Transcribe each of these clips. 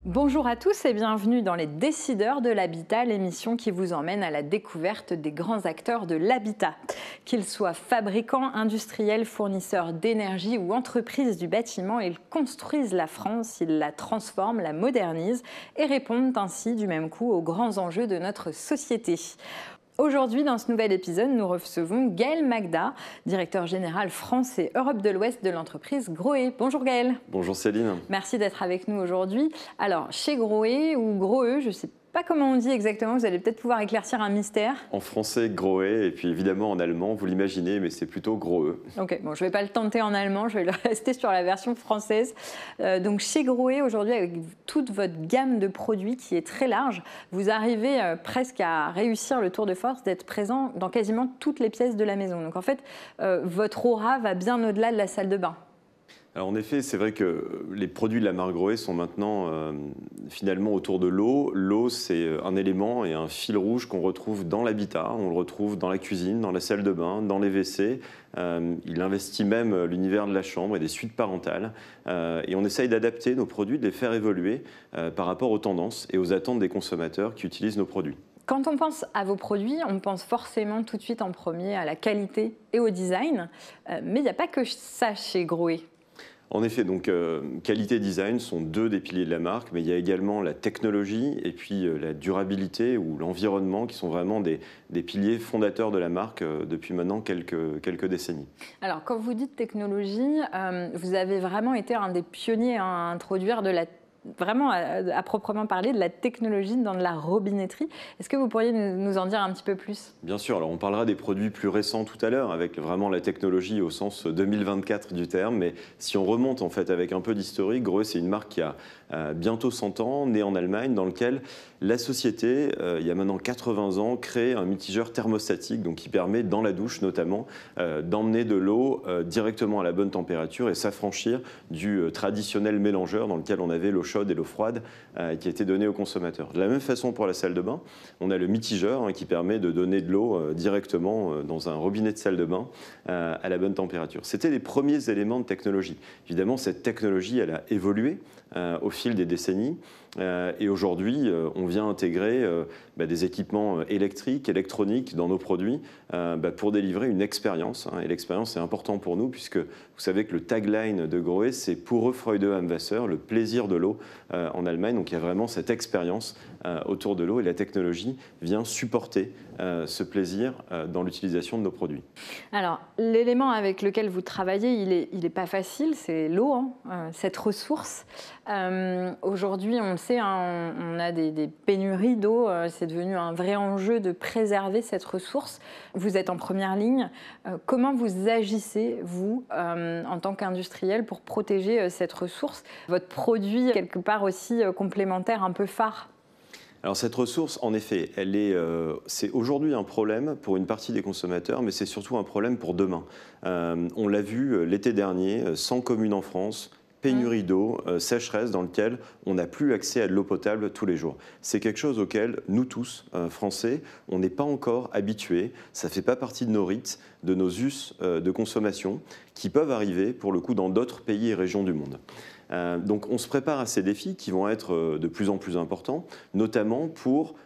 Bonjour à tous et bienvenue dans Les Décideurs de l'Habitat, l'émission qui vous emmène à la découverte des grands acteurs de l'habitat. Qu'ils soient fabricants, industriels, fournisseurs d'énergie ou entreprises du bâtiment, ils construisent la France, ils la transforment, la modernisent et répondent ainsi du même coup aux grands enjeux de notre société. Aujourd'hui, dans ce nouvel épisode, nous recevons Gaël Magda, directeur général France et Europe de l'Ouest de l'entreprise Grohe. Bonjour Gaël. Bonjour Céline. Merci d'être avec nous aujourd'hui. Alors, chez Grohe ou Grohe, je ne sais pas comment on dit exactement, vous allez peut-être pouvoir éclaircir un mystère. En français, Grohe, et puis évidemment en allemand, vous l'imaginez, mais c'est plutôt Grohe. Ok, bon, je ne vais pas le tenter en allemand, je vais rester sur la version française. Donc chez Grohe, aujourd'hui, avec toute votre gamme de produits qui est très large, vous arrivez presque à réussir le tour de force d'être présent dans quasiment toutes les pièces de la maison. Donc en fait, votre aura va bien au-delà de la salle de bain. Alors en effet, c'est vrai que les produits de la marque Grohe sont maintenant finalement autour de l'eau. L'eau, c'est un élément et un fil rouge qu'on retrouve dans l'habitat, on le retrouve dans la cuisine, dans la salle de bain, dans les WC. Il investit même l'univers de la chambre et des suites parentales. Et on essaye d'adapter nos produits, de les faire évoluer par rapport aux tendances et aux attentes des consommateurs qui utilisent nos produits. Quand on pense à vos produits, on pense forcément tout de suite en premier à la qualité et au design. Mais il n'y a pas que ça chez Grohe. En effet, donc qualité et design sont deux des piliers de la marque, mais il y a également la technologie et puis la durabilité ou l'environnement qui sont vraiment des piliers fondateurs de la marque depuis maintenant quelques décennies. Alors, quand vous dites technologie, vous avez vraiment été un des pionniers à introduire vraiment à proprement parler de la technologie dans de la robinetterie. Est-ce que vous pourriez nous en dire un petit peu plus? Bien sûr, alors on parlera des produits plus récents tout à l'heure avec vraiment la technologie au sens 2024 du terme, mais si on remonte en fait avec un peu d'historique, Grohe c'est une marque qui a bientôt 100 ans, née en Allemagne, dans lequel la société, il y a maintenant 80 ans, crée un mitigeur thermostatique donc qui permet dans la douche notamment d'emmener de l'eau directement à la bonne température et s'affranchir du traditionnel mélangeur dans lequel on avait l'eau chaude et l'eau froide qui étaient données aux consommateurs. De la même façon pour la salle de bain, on a le mitigeur qui permet de donner de l'eau directement dans un robinet de salle de bain à la bonne température. C'était les premiers éléments de technologie. Évidemment, cette technologie, elle a évolué au fil des décennies. Et aujourd'hui, on vient intégrer des équipements électriques, électroniques dans nos produits pour délivrer une expérience. Et l'expérience est importante pour nous puisque vous savez que le tagline de Grohe, c'est « Pure Freude am Wasser », le plaisir de l'eau en Allemagne. Donc il y a vraiment cette expérience autour de l'eau et la technologie vient supporter ce plaisir dans l'utilisation de nos produits. Alors, l'élément avec lequel vous travaillez, il est pas facile, c'est l'eau, cette ressource. Aujourd'hui, on le sait, on a des pénuries d'eau, c'est devenu un vrai enjeu de préserver cette ressource. Vous êtes en première ligne. Comment vous agissez, vous, en tant qu'industriel, pour protéger cette ressource? Votre produit, quelque part aussi complémentaire, un peu phare? Alors cette ressource, en effet, c'est aujourd'hui un problème pour une partie des consommateurs, mais c'est surtout un problème pour demain. On l'a vu l'été dernier, 100 communes en France, pénurie d'eau, sécheresse dans lequel on n'a plus accès à de l'eau potable tous les jours. C'est quelque chose auquel nous tous, Français, on n'est pas encore habitués. Ça ne fait pas partie de nos rites, de nos us de consommation qui peuvent arriver pour le coup dans d'autres pays et régions du monde. Donc on se prépare à ces défis qui vont être de plus en plus importants, notamment pour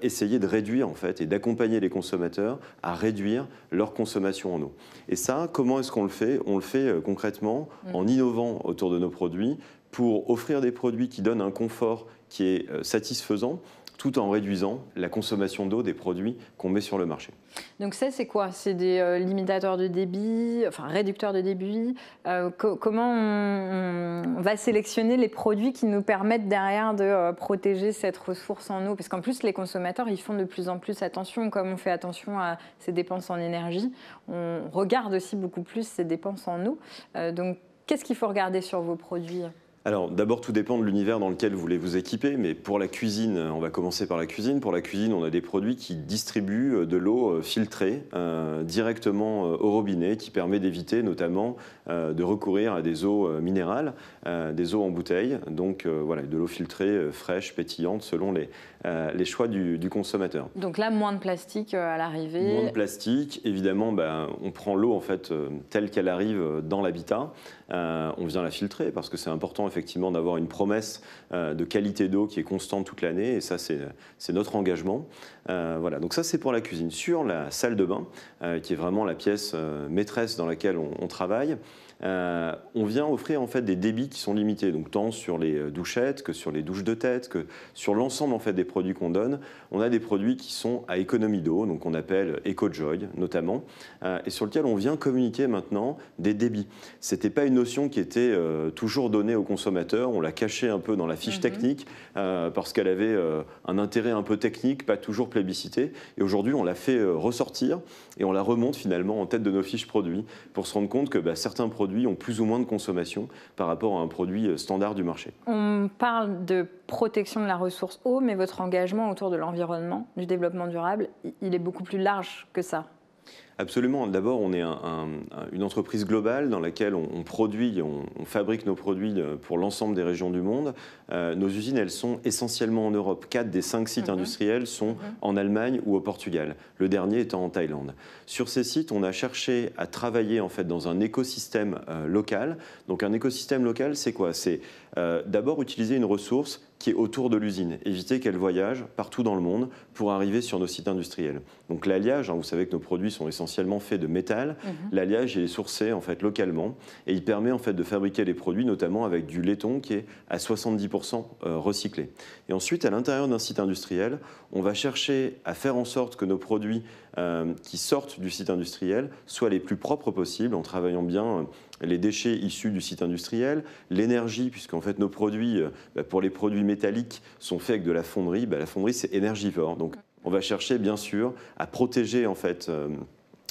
essayer de réduire en fait et d'accompagner les consommateurs à réduire leur consommation en eau. Et ça, comment est-ce qu'on le fait? On le fait concrètement en innovant autour de nos produits pour offrir des produits qui donnent un confort qui est satisfaisant tout en réduisant la consommation d'eau des produits qu'on met sur le marché. Donc ça, c'est quoi? C'est des limitateurs de débit, enfin réducteurs de débit. Comment on va sélectionner les produits qui nous permettent derrière de protéger cette ressource en eau? Parce qu'en plus, les consommateurs, ils font de plus en plus attention. Comme on fait attention à ses dépenses en énergie, on regarde aussi beaucoup plus ses dépenses en eau. Donc, qu'est-ce qu'il faut regarder sur vos produits? Alors d'abord, tout dépend de l'univers dans lequel vous voulez vous équiper, mais pour la cuisine, on va commencer par la cuisine. Pour la cuisine, on a des produits qui distribuent de l'eau filtrée directement au robinet, qui permet d'éviter notamment de recourir à des eaux minérales, des eaux en bouteille, donc voilà, de l'eau filtrée, fraîche, pétillante, selon les choix du consommateur. Donc là, moins de plastique à l'arrivée. Moins de plastique, évidemment, on prend l'eau en fait telle qu'elle arrive dans l'habitat. On vient la filtrer parce que c'est important effectivement d'avoir une promesse de qualité d'eau qui est constante toute l'année, et ça c'est notre engagement. Voilà, donc ça c'est pour la cuisine. Sur la salle de bain, qui est vraiment la pièce maîtresse dans laquelle on travaille, on vient offrir en fait des débits qui sont limités, donc tant sur les douchettes que sur les douches de tête, que sur l'ensemble en fait des produits qu'on donne. On a des produits qui sont à économie d'eau, donc on appelle EcoJoy notamment, et sur lequel on vient communiquer maintenant des débits. C'était pas une notion qui était toujours donnée aux consommateurs, on l'a cachée un peu dans la fiche technique parce qu'elle avait un intérêt un peu technique, pas toujours plébiscité. Et aujourd'hui, on l'a fait ressortir et on la remonte finalement en tête de nos fiches produits pour se rendre compte que certains produits ont plus ou moins de consommation par rapport à un produit standard du marché. On parle de protection de la ressource eau, mais votre engagement autour de l'environnement, du développement durable, il est beaucoup plus large que ça. Absolument. D'abord, on est une entreprise globale dans laquelle on produit, on fabrique nos produits pour l'ensemble des régions du monde. Nos usines, elles sont essentiellement en Europe. 4 des 5 sites industriels sont en Allemagne ou au Portugal, le dernier étant en Thaïlande. Sur ces sites, on a cherché à travailler en fait dans un écosystème local. Donc un écosystème local, c'est quoi? C'est d'abord utiliser une ressource qui est autour de l'usine, éviter qu'elle voyage partout dans le monde pour arriver sur nos sites industriels. Donc l'alliage, vous savez que nos produits sont essentiellement faits de métal, l'alliage il est sourcé en fait localement et il permet en fait de fabriquer les produits notamment avec du laiton qui est à 70% recyclé. Et ensuite à l'intérieur d'un site industriel, on va chercher à faire en sorte que nos produits qui sortent du site industriel soient les plus propres possibles en travaillant bien les déchets issus du site industriel, l'énergie, puisqu'en fait nos produits, pour les produits métalliques, sont faits avec de la fonderie. La fonderie, c'est énergivore. Donc on va chercher bien sûr à protéger en fait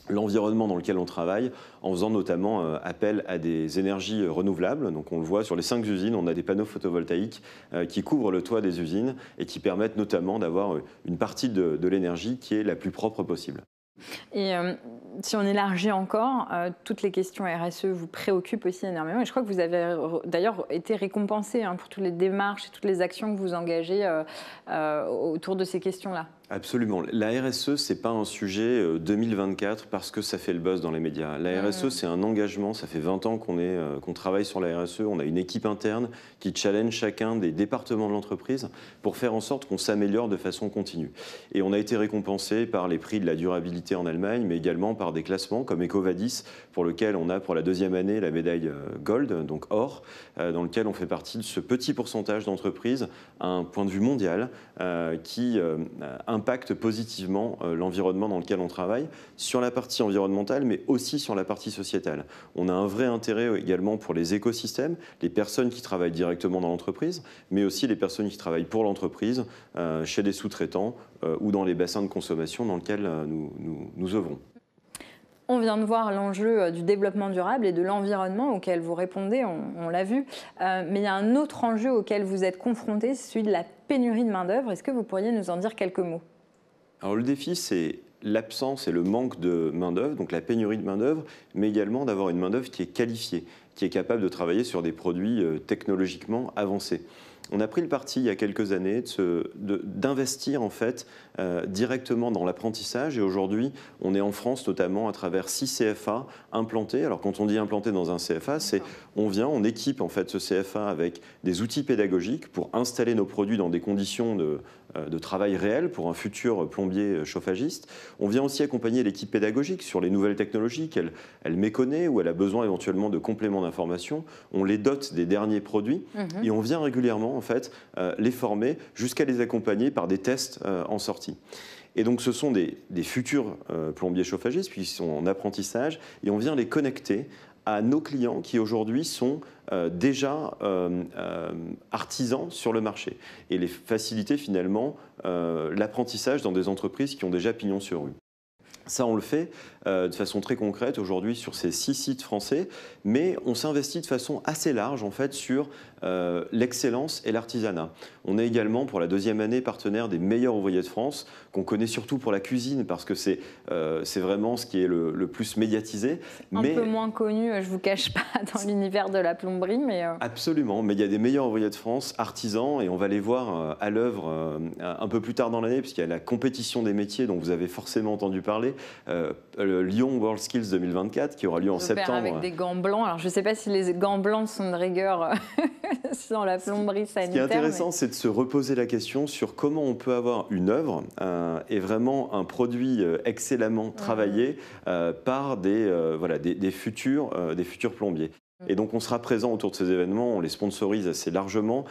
l'environnement dans lequel on travaille en faisant notamment appel à des énergies renouvelables. Donc on le voit sur les 5 usines, on a des panneaux photovoltaïques qui couvrent le toit des usines et qui permettent notamment d'avoir une partie de l'énergie qui est la plus propre possible. Et si on élargit encore, toutes les questions RSE vous préoccupent aussi énormément. Et je crois que vous avez d'ailleurs été récompensé pour toutes les démarches et toutes les actions que vous engagez autour de ces questions-là. Absolument. La RSE, ce n'est pas un sujet 2024 parce que ça fait le buzz dans les médias. La RSE, c'est un engagement. Ça fait 20 ans qu'on travaille sur la RSE. On a une équipe interne qui challenge chacun des départements de l'entreprise pour faire en sorte qu'on s'améliore de façon continue. Et on a été récompensé par les prix de la durabilité en Allemagne, mais également par des classements comme EcoVadis, pour lequel on a pour la 2e année la médaille Gold, donc or, dans lequel on fait partie de ce petit pourcentage d'entreprises à un point de vue mondial qui impacte positivement l'environnement dans lequel on travaille, sur la partie environnementale, mais aussi sur la partie sociétale. On a un vrai intérêt également pour les écosystèmes, les personnes qui travaillent directement dans l'entreprise, mais aussi les personnes qui travaillent pour l'entreprise, chez des sous-traitants ou dans les bassins de consommation dans lesquels nous œuvrons. On vient de voir l'enjeu du développement durable et de l'environnement auquel vous répondez, on l'a vu. Mais il y a un autre enjeu auquel vous êtes confronté, c'est celui de la pénurie de main-d'œuvre. Est-ce que vous pourriez nous en dire quelques mots? Alors le défi, c'est l'absence et le manque de main-d'œuvre, donc la pénurie de main-d'œuvre, mais également d'avoir une main-d'œuvre qui est qualifiée, qui est capable de travailler sur des produits technologiquement avancés. On a pris le parti il y a quelques années d'investir en fait directement dans l'apprentissage et aujourd'hui on est en France notamment à travers 6 CFA implantés. Alors quand on dit implanté dans un CFA, c'est on équipe en fait ce CFA avec des outils pédagogiques pour installer nos produits dans des conditions de travail réel pour un futur plombier chauffagiste. On vient aussi accompagner l'équipe pédagogique sur les nouvelles technologies qu'elle méconnaît ou elle a besoin éventuellement de compléments d'information. On les dote des derniers produits et on vient régulièrement en fait les former jusqu'à les accompagner par des tests en sortie. Et donc ce sont des futurs plombiers chauffagistes puisqu'ils sont en apprentissage et on vient les connecter à nos clients qui aujourd'hui sont déjà artisans sur le marché et les faciliter finalement l'apprentissage dans des entreprises qui ont déjà pignon sur rue. Ça, on le fait de façon très concrète aujourd'hui sur ces 6 sites français, mais on s'investit de façon assez large en fait sur l'excellence et l'artisanat. On est également pour la 2e année partenaire des meilleurs ouvriers de France, qu'on connaît surtout pour la cuisine parce que c'est vraiment ce qui est le plus médiatisé. Un peu moins connu, je ne vous cache pas, dans l'univers de la plomberie. Mais Absolument, mais il y a des meilleurs ouvriers de France, artisans, et on va les voir à l'œuvre un peu plus tard dans l'année, puisqu'il y a la compétition des métiers dont vous avez forcément entendu parler, le Lyon World Skills 2024 qui aura lieu en septembre. Avec des gants blancs. Alors je ne sais pas si les gants blancs sont de rigueur sur la plomberie sanitaire. Ce qui est intéressant, c'est de se reposer la question sur comment on peut avoir une œuvre et vraiment un produit excellemment travaillé par des futurs plombiers. Et donc on sera présent autour de ces événements, on les sponsorise assez largement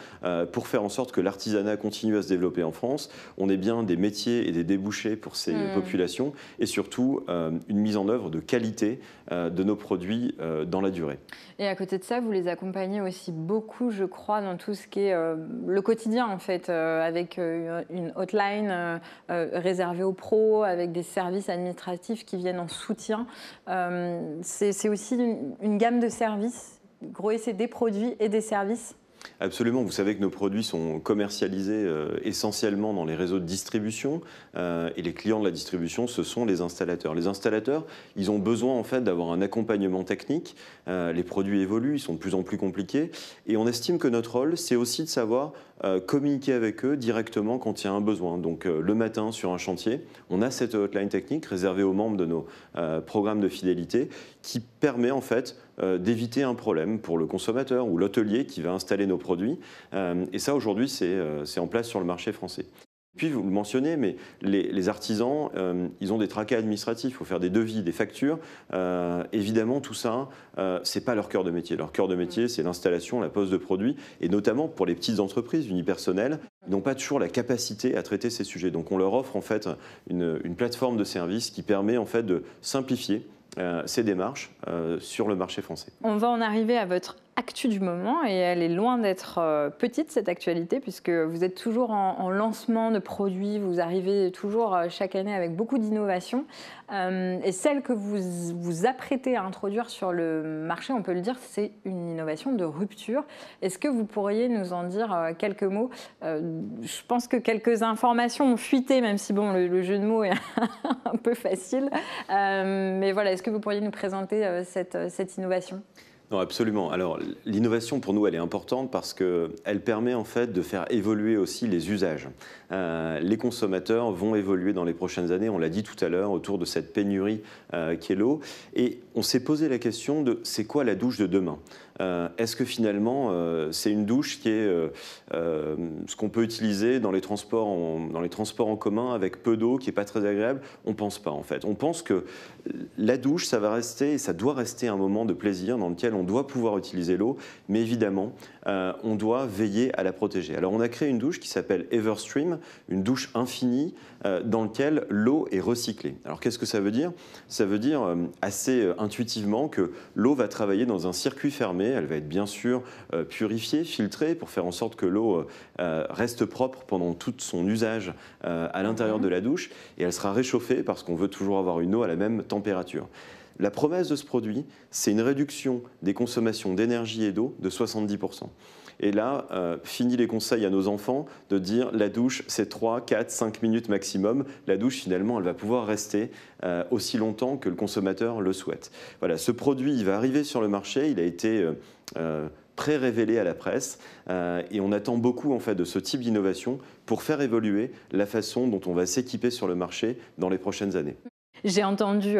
pour faire en sorte que l'artisanat continue à se développer en France. On ait bien des métiers et des débouchés pour ces populations et surtout une mise en œuvre de qualité de nos produits dans la durée. Et à côté de ça, vous les accompagnez aussi beaucoup, je crois, dans tout ce qui est le quotidien en fait, avec une hotline réservée aux pros, avec des services administratifs qui viennent en soutien. C'est aussi une gamme de services. Groé, c'est des produits et des services. Absolument, vous savez que nos produits sont commercialisés essentiellement dans les réseaux de distribution et les clients de la distribution, ce sont les installateurs. Les installateurs, ils ont besoin en fait d'avoir un accompagnement technique. Les produits évoluent, ils sont de plus en plus compliqués et on estime que notre rôle, c'est aussi de savoir communiquer avec eux directement quand il y a un besoin. Donc le matin sur un chantier, on a cette hotline technique réservée aux membres de nos programmes de fidélité qui permet en fait d'éviter un problème pour le consommateur ou l'hôtelier qui va installer nos produits. Et ça aujourd'hui c'est en place sur le marché français. Puis, vous le mentionnez, mais les artisans, ils ont des tracas administratifs. Il faut faire des devis, des factures. Évidemment, tout ça, ce n'est pas leur cœur de métier. Leur cœur de métier, c'est l'installation, la pose de produits. Et notamment pour les petites entreprises unipersonnelles, ils n'ont pas toujours la capacité à traiter ces sujets. Donc, on leur offre en fait une plateforme de service qui permet en fait de simplifier ces démarches sur le marché français. On va en arriver à votre actu du moment et elle est loin d'être petite cette actualité puisque vous êtes toujours en lancement de produits, vous arrivez toujours chaque année avec beaucoup d'innovations et celle que vous vous apprêtez à introduire sur le marché, on peut le dire, c'est une innovation de rupture. Est-ce que vous pourriez nous en dire quelques mots? Je pense que quelques informations ont fuité, même si bon, le jeu de mots est un peu facile, mais voilà, est-ce que vous pourriez nous présenter cette innovation? Non, absolument. Alors, l'innovation, pour nous, elle est importante parce qu'elle permet en fait de faire évoluer aussi les usages. Les consommateurs vont évoluer dans les prochaines années, on l'a dit tout à l'heure, autour de cette pénurie qui est l'eau. Et on s'est posé la question de c'est quoi la douche de demain? Est-ce que finalement, c'est une douche qui est ce qu'on peut utiliser dans les transports en commun avec peu d'eau, qui n'est pas très agréable? On ne pense pas en fait. On pense que la douche, ça va rester et ça doit rester un moment de plaisir dans lequel on doit pouvoir utiliser l'eau, mais évidemment, on doit veiller à la protéger. Alors on a créé une douche qui s'appelle Everstream, une douche infinie dans laquelle l'eau est recyclée. Alors qu'est-ce que ça veut dire? Ça veut dire assez intuitivement que l'eau va travailler dans un circuit fermé, elle va être bien sûr purifiée, filtrée pour faire en sorte que l'eau reste propre pendant tout son usage à l'intérieur de la douche et elle sera réchauffée parce qu'on veut toujours avoir une eau à la même température. La promesse de ce produit, c'est une réduction des consommations d'énergie et d'eau de 70%. Et là, fini les conseils à nos enfants de dire la douche, c'est 3, 4, 5 minutes maximum. La douche, finalement, elle va pouvoir rester aussi longtemps que le consommateur le souhaite. Voilà, ce produit, il va arriver sur le marché. Il a été pré-révélé à la presse et on attend beaucoup en fait, de ce type d'innovation pour faire évoluer la façon dont on va s'équiper sur le marché dans les prochaines années. J'ai entendu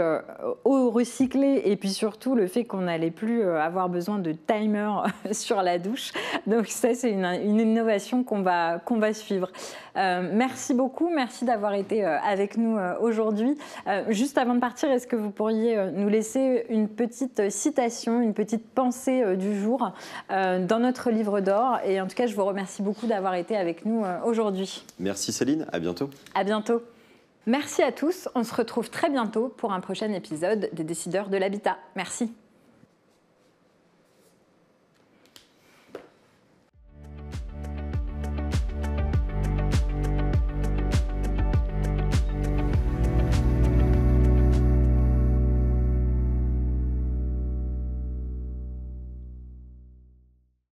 eau recyclée et puis surtout le fait qu'on n'allait plus avoir besoin de timer sur la douche. Donc ça, c'est une innovation qu'on va suivre. Merci beaucoup, merci d'avoir été avec nous aujourd'hui. Juste avant de partir, est-ce que vous pourriez nous laisser une petite citation, une petite pensée du jour dans notre livre d'or? Et en tout cas, je vous remercie beaucoup d'avoir été avec nous aujourd'hui. Merci Céline, à bientôt. À bientôt. Merci à tous, on se retrouve très bientôt pour un prochain épisode des Décideurs de l'Habitat. Merci.